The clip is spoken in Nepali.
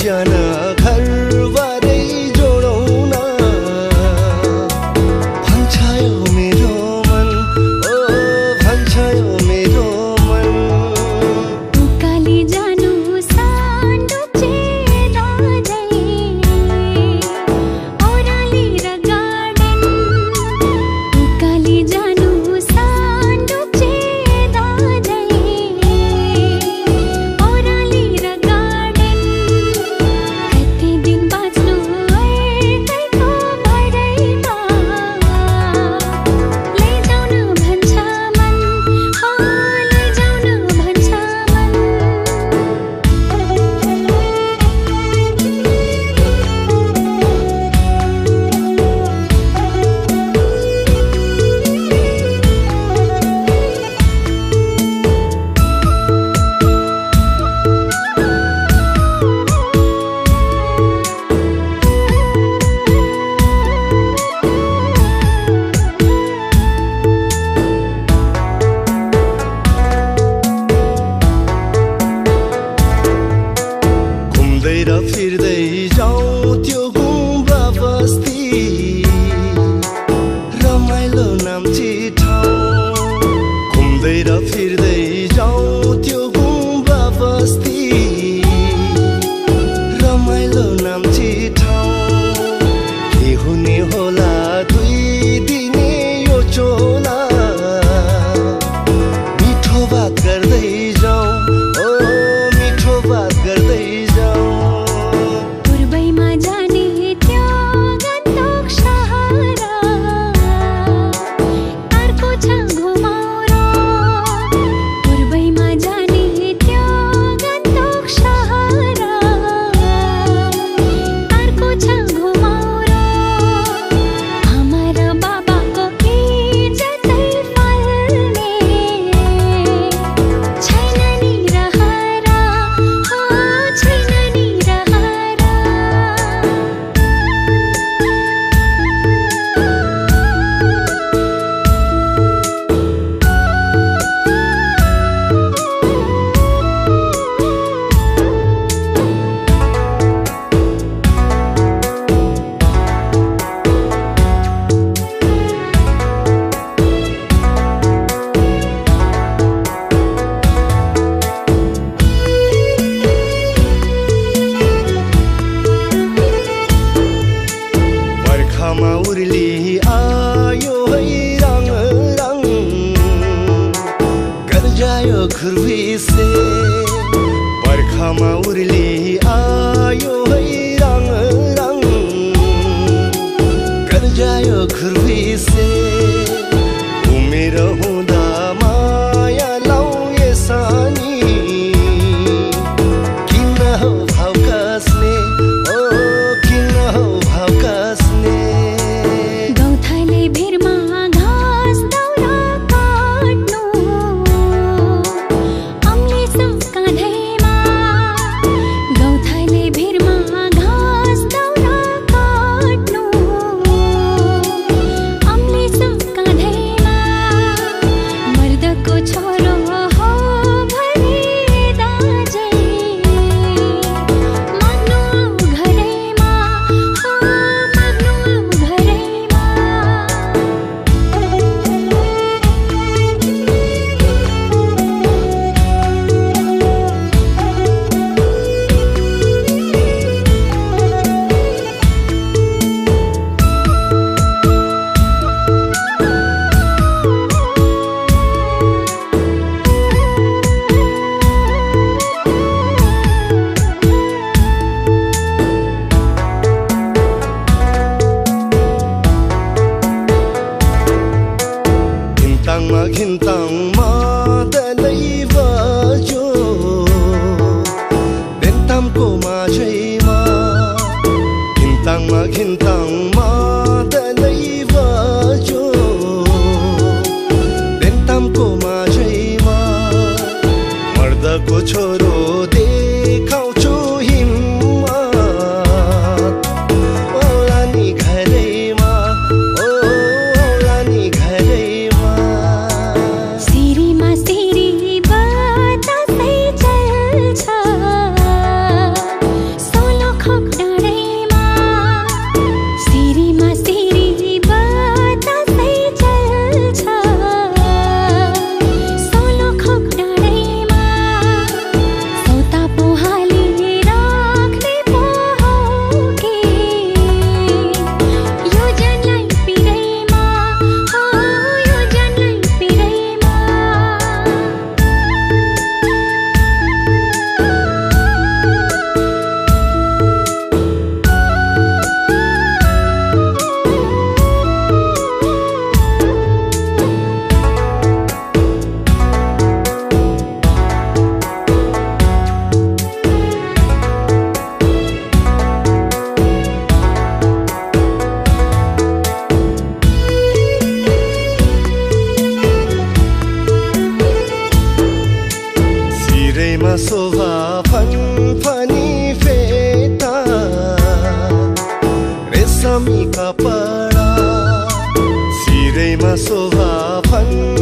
दुईजना घरबारै जोडौँ न भन्छ यो मेरो मन ओ भन्छ यो मेरो मन उकाली जानु सान्डुप्चे राजै ओराली र गार्डन उकाली जानु सान्डुप्चे राजै ओराली र गार्डन कति दिन बाँच्नु एकैको भरैमा लैजाऊ न भन्छ मन हो लैजाऊ न भन्छ मन घुम्दै र फिर्दै जाउँ त्यो गुम्बा बस्ती रमाइलो नाम्ची ठाउँ घुम्दै र फिर्दै जाउँ त्यो गुम्बा बस्ती रमाइलो नाम्ची ठाउँ के हुने होला 2 दिने यो चोला मिठो बात गर्दै जाउँ ओ मिठो बात गर्दै जाउँ पूर्वैमा जाने त्यो गन्तोक शहर अर्को छ घुमाउरो पूर्वैमा जाने त्यो गन्तोक शहर अर्को छ घुमाउरो आमा र बाबाको इज्जतै फल्ने छैन नि रहर हो छैन नि रहर बर्खामा उर्ली आयो है रङ रङ गर्जायो खुर्विसे बर्खामा उर्ली आयो है रङ रङ गर्जायो खुर्विसे उमेर हुँदा माया लाउ यसनी किन हो भाव कसले ओ किन हो भाव कसले गौथाले भिरमा घाँस दाउरा काट्नु अम्लेसो काँधैमा गौथाले भिरमा घाँस दाउरा काट्नु अम्लेसो काँधैमा मर्दको छोरो हो भने दाजै माग्नु आऊ घरैमा हो माग्नु आऊ घरैमा घिन्ताङमा घिन्ताङमा दलै बज्यो बेन्तामको माझैमा घिन्ताङमा घिन्ताङमा दलै बज्यो बेन्तामको माझैमा मर्दको छोरो देखाउँछु हिम्मत औला नि घरैमा ओ औला नि घरैमा सिरीमा सिरी बतासै चल्छ सोलो शोभा फन